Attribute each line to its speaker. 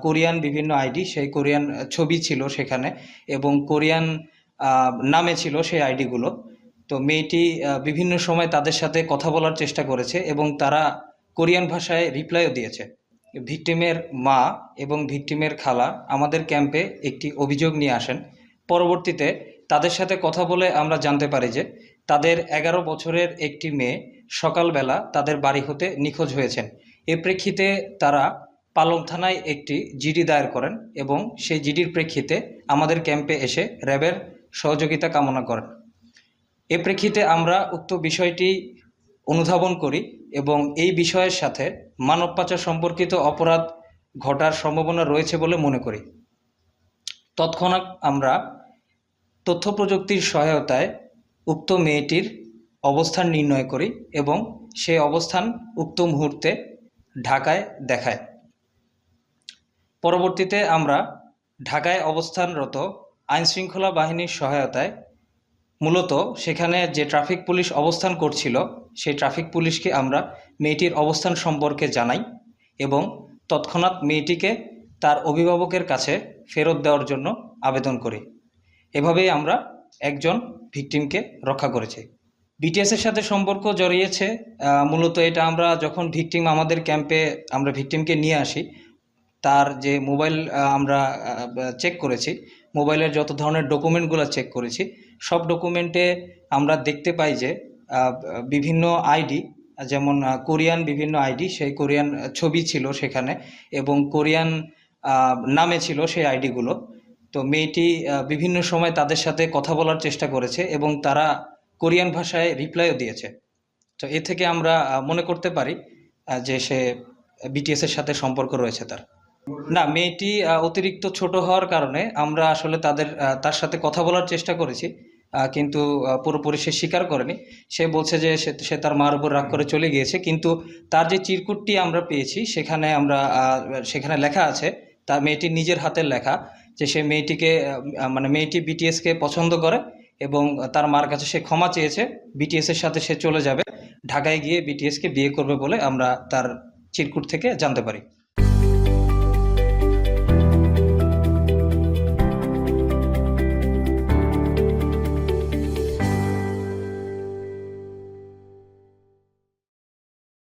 Speaker 1: Korean বিভিন্ন ID, সেই Korean ছবি ছিল সেখানে এবং কোরিয়ান নামে ছিল সেই আইডিগুলো। তো মেয়েটি বিভিন্ন সময় তাদের সাথে কথা বলার চেষ্টা করেছে এবং তারা কোরিয়ান ভাষায় রিপ্লাইও দিয়েছে। ভিকটিমের মা এবং ভিকটিমের খালা আমাদের ক্যাম্পে একটি অভিযোগ নিয়ে আসেন। পরবর্তীতে তাদের সাথে কথা বলে আমরা জানতে পারি যে তাদের 11 বছরের একটি মেয়ে সকালবেলা তাদের বাড়ি হতে নিখোঁজ হয়েছেন। এ প্রেক্ষিতে তারা পালং থানায় একটি জিডি দায়ের করেন এবং সেই জিডির প্রেক্ষিতে আমাদের ক্যাম্পে এসে র্যাবের সহযোগিতা কামনা করেন। এ প্রেক্ষিতে আমরা উক্ত বিষয়টি অনুধাবন করি এবং এই বিষয়ের সাথে মানব পাচার সম্পর্কিত অপরাধ ঘটার সম্ভাবনা রয়েছে বলে মনে করি। তৎক্ষণাৎ আমরা তথ্য প্রযুক্তির সহায়তায় উক্ত মেয়েটির অবস্থান নির্ণয় করি এবং সেই অবস্থান উক্ত মুহূর্তে ঢাকায় দেখায়। পরবর্তীতে আমরা ঢাকায় অবস্থানরত আইনশৃঙ্খলা বাহিনীর সহায়তায় মূলত সেখানে যে ট্রাফিক পুলিশ অবস্থান করছিল সেই ট্রাফিক পুলিশকে আমরা মেয়েটির অবস্থান সম্পর্কে জানাই এবং তৎক্ষণাৎ মেয়েটিকে তার অভিভাবকের কাছে ফেরত দেওয়ার জন্য আবেদন করি। এভাবেই আমরা একজন ভিকটিমকে রক্ষা করেছি। বিটিএসের সাথে সম্পর্ক জড়িয়েছে মূলত এটা আমরা যখন ভিকটিম আমাদের ক্যাম্পে আমরা ভিকটিমকে নিয়ে আসি, তার যে মোবাইল আমরা চেক করেছি, মোবাইলের যত ধরনের ডকুমেন্টগুলো চেক করেছি, সব ডকুমেন্টে আমরা দেখতে পাই যে বিভিন্ন আইডি, যেমন কোরিয়ান বিভিন্ন আইডি, সেই কোরিয়ান ছবি ছিল সেখানে এবং কোরিয়ান নামে ছিল সেই আইডিগুলো। তো মেয়েটি বিভিন্ন সময় তাদের সাথে কথা বলার চেষ্টা করেছে এবং তারা কোরিয়ান ভাষায় রিপ্লাইও দিয়েছে। তো এ থেকে আমরা মনে করতে পারি যে সে বিটিএসের সাথে সম্পর্ক রয়েছে তার। না, মেয়েটি অতিরিক্ত ছোট হওয়ার কারণে আমরা আসলে তার সাথে কথা বলার চেষ্টা করেছি, কিন্তু পুরোপুরি সে স্বীকার করেনি। সে বলছে যে সে তার মার উপর রাগ করে চলে গিয়েছে, কিন্তু তার যে চিরকুটটি আমরা পেয়েছি সেখানে লেখা আছে, তার মেয়েটির নিজের হাতের লেখা, যে সে মেয়েটিকে মানে মেয়েটি বিটিএসকে পছন্দ করে এবং তার মার কাছে সে ক্ষমা চেয়েছে। বিটিএসের সাথে সে চলে যাবে, ঢাকায় গিয়ে বিটিএসকে বিয়ে করবে বলে আমরা তার চিরকুট থেকে জানতে পারি।